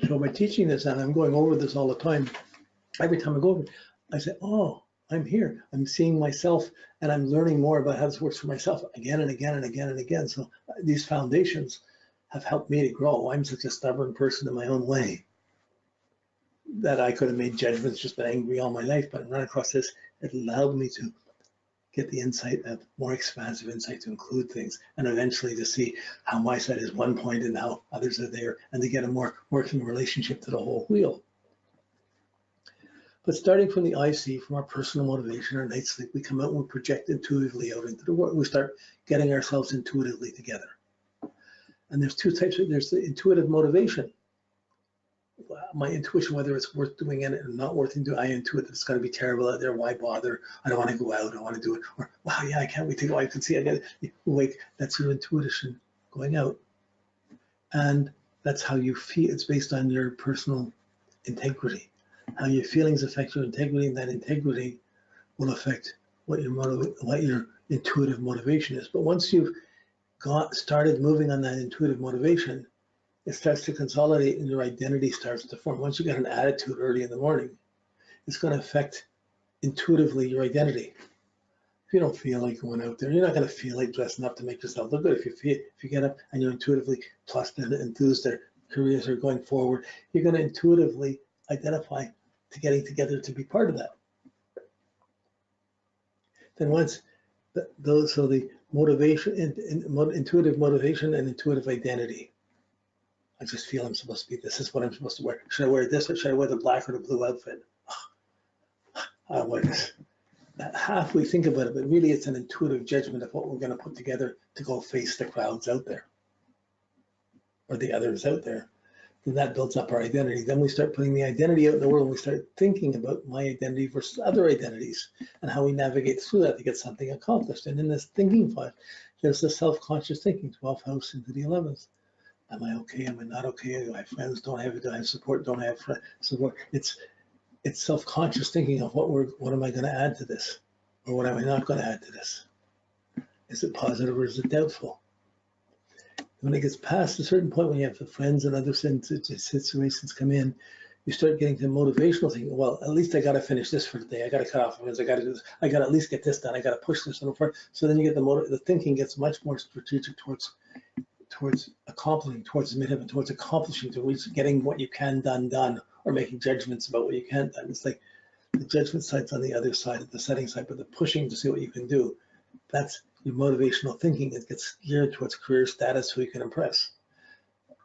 So by teaching this, and I'm going over this all the time, every time I go over it, I say, oh, I'm here. I'm seeing myself, and I'm learning more about how this works for myself again and again and again and again. So these foundations have helped me to grow. I'm such a stubborn person in my own way that I could have made judgments, just been angry all my life, but run across this, it allowed me to get the insight, of more expansive insight, to include things, and eventually to see how my side is one point and how others are there, and to get a more working relationship to the whole wheel. But starting from the IC, from our personal motivation, our night's sleep, we come out and we project intuitively out into the world. We start getting ourselves intuitively together. And there's two types of, there's the intuitive motivation. My intuition, whether it's worth doing it or not worth doing, I intuit that it's going to be terrible out there. Why bother? I don't want to go out. I don't want to do it. Or, wow, yeah, I can't wait to go. I can see I get it. Wait, that's your intuition going out. And that's how you feel. It's based on your personal integrity. How your feelings affect your integrity, and that integrity will affect what your intuitive motivation is. But once you've started moving on that intuitive motivation, it starts to consolidate and your identity starts to form. Once you get an attitude early in the morning, it's going to affect intuitively your identity. If you don't feel like going out there, you're not going to feel like dressing up to make yourself look good. If you get up and you're intuitively plussed and enthused, their careers are going forward, you're going to intuitively identify to getting together to be part of that. Then once the motivation, intuitive motivation and intuitive identity. I just feel I'm supposed to be, this is what I'm supposed to wear. Should I wear this, or should I wear the black or the blue outfit? Half we think about it, but really it's an intuitive judgment of what we're going to put together to go face the crowds out there, or the others out there. And that builds up our identity. Then we start putting the identity out in the world, and we start thinking about my identity versus other identities and how we navigate through that to get something accomplished. And in this thinking file, there's the self-conscious thinking, 12th house into the 11th. Am I okay? Am I not okay? Do I have friends? Don't I have it? Do I have support? Don't I have support? It's self-conscious thinking of what am I going to add to this, or what am I not going to add to this? Is it positive or is it doubtful? When it gets past a certain point, when you have the friends and other situations come in, you start getting to motivational thinking. Well, at least I got to finish this for the day. I got to cut off friends. I got to do this. I got to at least get this done. I got to push this on. So then you get the thinking gets much more strategic towards accomplishing, towards getting what you can done, or making judgments about what you can't done. It's like the judgment side's on the other side of the setting side, but the pushing to see what you can do, that's your motivational thinking. It gets geared towards career status, who you can impress,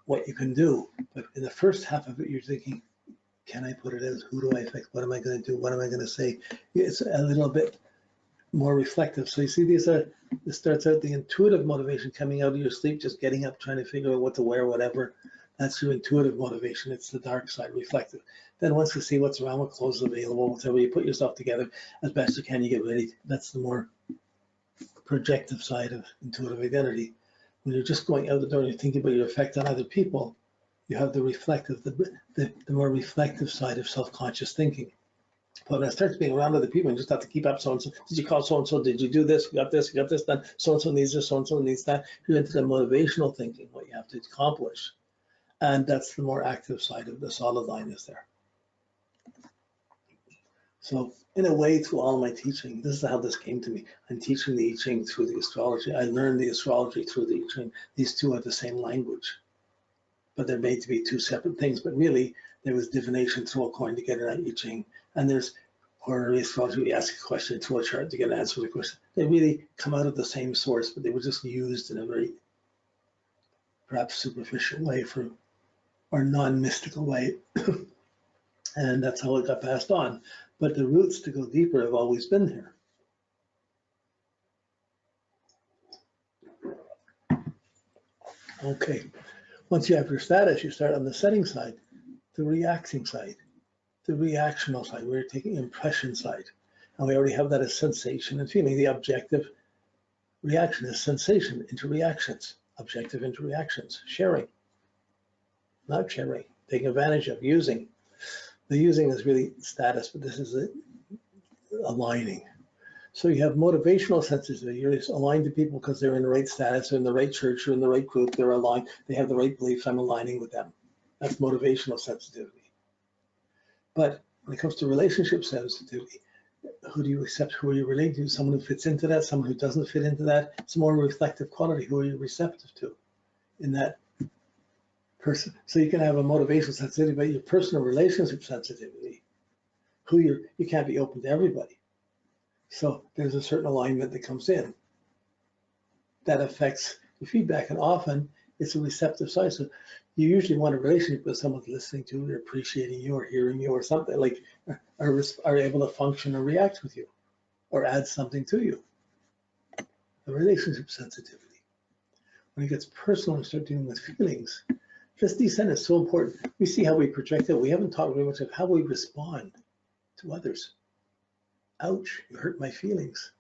what you can do. But in the first half of it, you're thinking, can I put it as, who do I affect? What am I going to do? What am I going to say? It's a little bit more reflective. So you see, this starts out the intuitive motivation coming out of your sleep, just getting up, trying to figure out what to wear, whatever. That's your intuitive motivation. It's the dark side, reflective. Then once you see what's around, what clothes available, whatever, you put yourself together as best you can, you get ready. That's the more projective side of intuitive identity. When you're just going out the door and you're thinking about your effect on other people, you have the reflective, the more reflective side of self-conscious thinking. But when it starts being around other people, you just have to keep up. So-and-so, did you call so-and-so? Did you do this? You got this done. So-and-so needs this, so-and-so needs that. You're into the motivational thinking, what you have to accomplish. And that's the more active side of the solid line is there. So in a way, through all of my teaching, this is how this came to me. I'm teaching the I Ching through the astrology. I learned the astrology through the I Ching. These two are the same language, but they're made to be two separate things. But really, there was divination through a coin to get an I Ching, and there's horary astrology. We ask a question through a chart to get an answer to the question. They really come out of the same source, but they were just used in a very perhaps superficial way or non-mystical way. And that's how it got passed on. But the roots to go deeper have always been here. Okay, once you have your status, you start on the setting side, the reacting side, the reactional side. We're taking impression side. And we already have that as sensation and feeling. The objective reaction is sensation into reactions, objective into reactions, sharing, not sharing, taking advantage of, using. The using is really status, but this is aligning. So you have motivational sensitivity. You're aligned to people because they're in the right status, they're in the right church, or in the right group, they're aligned, they have the right beliefs, I'm aligning with them. That's motivational sensitivity. But when it comes to relationship sensitivity, who do you accept? Who are you relating to? Someone who fits into that, someone who doesn't fit into that. It's a more reflective quality. Who are you receptive to in that person? So you can have a motivational sensitivity, but your personal relationship sensitivity, you can't be open to everybody. So there's a certain alignment that comes in that affects the feedback, and often it's a receptive side. So you usually want a relationship with someone listening to you, or appreciating you, or hearing you, or something, like are able to function or react with you, or add something to you. The relationship sensitivity. When it gets personal and start dealing with feelings, this descent is so important. We see how we project it. We haven't talked very much of how we respond to others. Ouch, you hurt my feelings.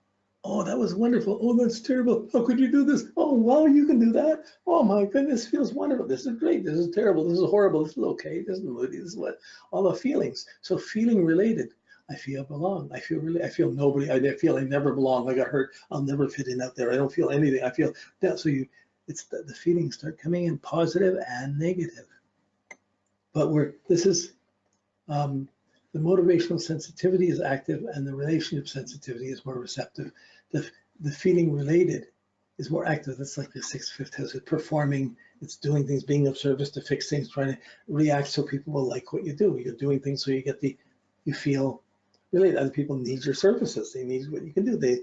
Oh, that was wonderful. Oh, that's terrible. How could you do this? Oh, wow, you can do that. Oh my goodness, feels wonderful. This is great. This is terrible. This is horrible. This is okay. This is moody. This is what? All the feelings. So feeling related. I feel belong. I feel nobody. I feel I never belong. I got hurt. I'll never fit in out there. I don't feel anything. I feel that. So it's the feelings start coming in, positive and negative. But the motivational sensitivity is active, and the relationship sensitivity is more receptive. The feeling related is more active. That's like the 6th, 5th house. It's performing, it's doing things, being of service to fix things, trying to react so people will like what you do. You're doing things so you feel related. Other people need your services. They need what you can do.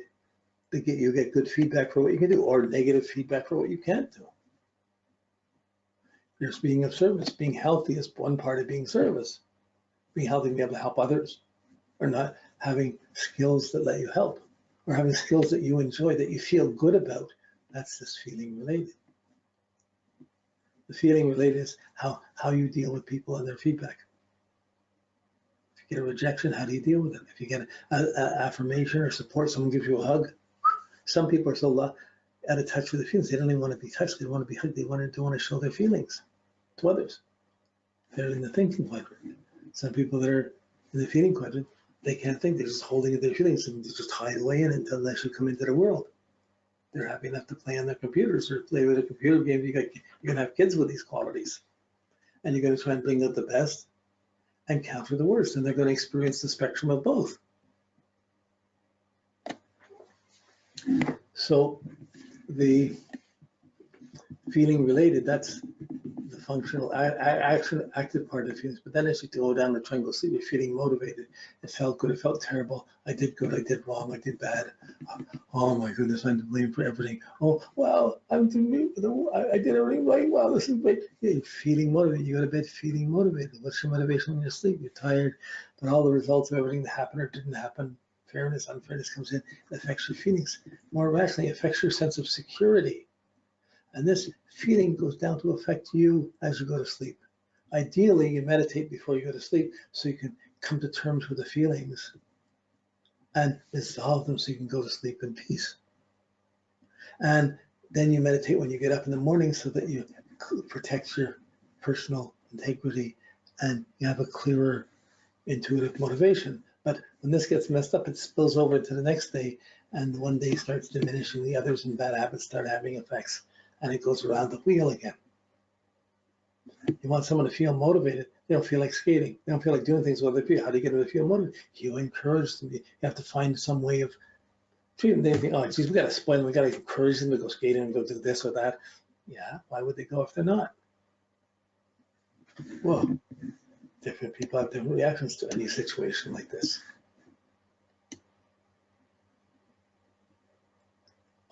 You get good feedback for what you can do, or negative feedback for what you can't do. There's being of service. Being healthy is one part of being service. Being healthy, be able to help others, or not having skills that let you help, or having skills that you enjoy, that you feel good about. That's this feeling related. The feeling related is how you deal with people and their feedback. If you get a rejection, how do you deal with it? If you get an affirmation or support, someone gives you a hug. Some people are so out of touch with their feelings, they don't even want to be touched. They want to be hugged. They don't want to show their feelings to others. They're in the thinking quadrant. Some people that are in the feeling quadrant, they can't think. They're just holding in their feelings and just hide away in it unless you come into the world. They're happy enough to play on their computers or play with a computer game. You're going to have kids with these qualities, and you're going to try and bring out the best and counter the worst, and they're going to experience the spectrum of both. So the feeling related, that's the functional active part of the feelings. But then as you go down the triangle, see, you're feeling motivated. It felt good. It felt terrible. I did good. I did wrong. I did bad. Oh my goodness, I'm to blame for everything. Oh, well, I did everything right. Wow, this is great. Yeah, you're feeling motivated. You go to bed feeling motivated. What's your motivation when you sleep? You're tired, but all the results of everything that happened or didn't happen, fairness, unfairness comes in. It affects your feelings. More rationally, it affects your sense of security. And this feeling goes down to affect you as you go to sleep. Ideally, you meditate before you go to sleep so you can come to terms with the feelings and dissolve them so you can go to sleep in peace. And then you meditate when you get up in the morning so that you protect your personal integrity and you have a clearer intuitive motivation. But when this gets messed up, it spills over to the next day, and one day starts diminishing the others, and bad habits start having effects. And it goes around the wheel again. You want someone to feel motivated. They don't feel like skating. They don't feel like doing things with other people. How do you get them to feel motivated? You encourage them. You have to find some way of treating them. They think, oh, geez, we got to spoil them. We got to encourage them to go skating and go do this or that. Yeah, why would they go if they're not? Well, different people have different reactions to any situation like this.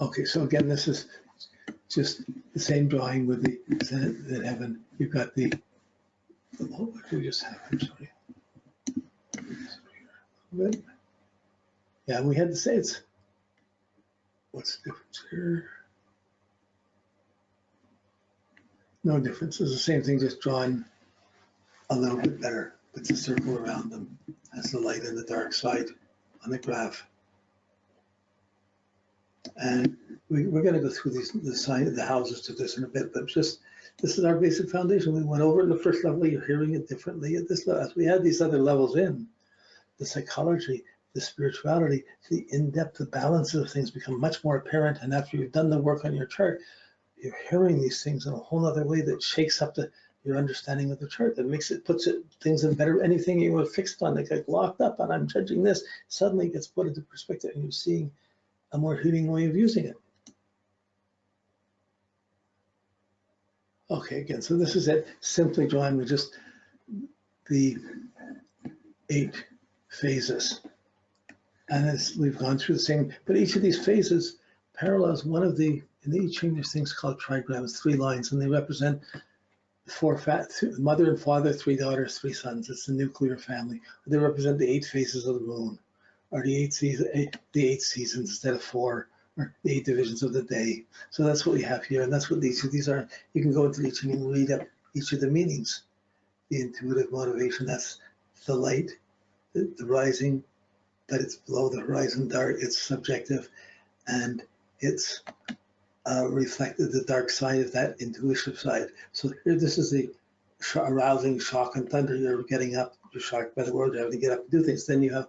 Okay, so again, this is just the same drawing with the Zenith in heaven. You've got what did we just have? I'm sorry. Yeah, we had to say it's, what's the difference here? No difference. It's the same thing, just drawn a little bit better. Puts a circle around them. That's the light and the dark side on the graph. And we're going to go through the houses to this in a bit, but this is our basic foundation. We went over it in the first level. You're hearing it differently at this level. As we add these other levels in, the psychology, the spirituality, the in-depth, the balance of things become much more apparent. And after you've done the work on your chart, you're hearing these things in a whole other way that shakes up your understanding of the chart. That makes it, puts it, things in better, anything you were fixed on that got locked up and I'm judging this, suddenly gets put into perspective and you're seeing a more healing way of using it. Okay, again, so this is it, simply drawn with just the 8 phases. And as we've gone through the same, but each of these phases parallels one of the, in the I Ching, there's things called trigrams, 3 lines, and they represent 4 mother and father, 3 daughters, 3 sons. It's the nuclear family. They represent the 8 phases of the moon, or the 8 seasons instead of 4, or the 8 divisions of the day. So that's what we have here, and that's what each of these are. You can go into the I Ching and read up each of the meanings. The intuitive motivation, that's the light, the rising, but it's below the horizon dark, it's subjective, and it's reflected the dark side of that intuitive side. So here, this is the arousing shock and thunder. You're getting up, you're shocked by the world, you're having to get up and do things. Then you have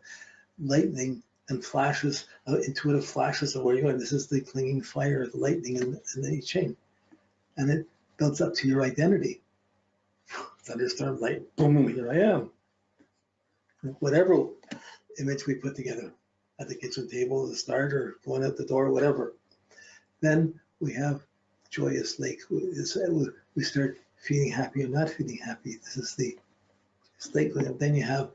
lightning and flashes, intuitive flashes of where you're going. This is the clinging fire, the lightning in the I Ching. And it builds up to your identity. Thunderstorm, light, boom, here I am. Whatever image we put together at the kitchen table at the start or going out the door, whatever. Then we have joyous lake. We start feeling happy or not feeling happy. This is the lake. Then you have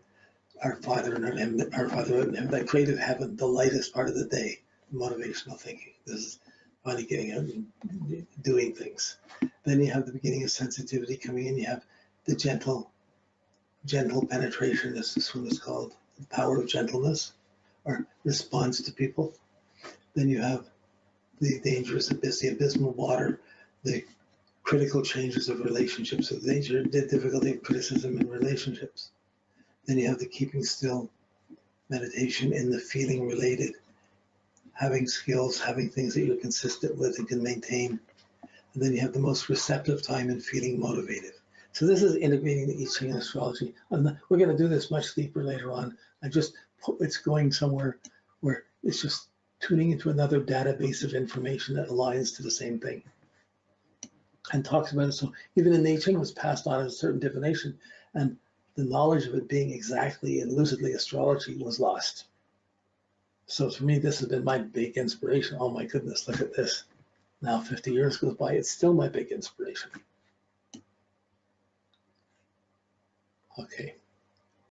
our Father and our Father out in heaven, that creative heaven, the lightest part of the day, motivational thinking. This is finally getting out and doing things. Then you have the beginning of sensitivity coming in. You have the gentle penetration, as this one is called, the power of gentleness, or response to people. Then you have the dangerous abyss, the abysmal water, the critical changes of relationships, the difficulty of criticism in relationships. Then you have the keeping still meditation in the feeling related, having skills, having things that you're consistent with and can maintain. And then you have the most receptive time in feeling motivated. So this is integrating the I Ching and astrology. We're going to do this much deeper later on. It's going somewhere where it's just tuning into another database of information that aligns to the same thing and talks about it. So even in the I Ching, it was passed on as a certain divination, and the knowledge of it being exactly and lucidly astrology was lost. So for me, this has been my big inspiration. Oh my goodness, look at this. Now 50 years goes by, it's still my big inspiration. Okay.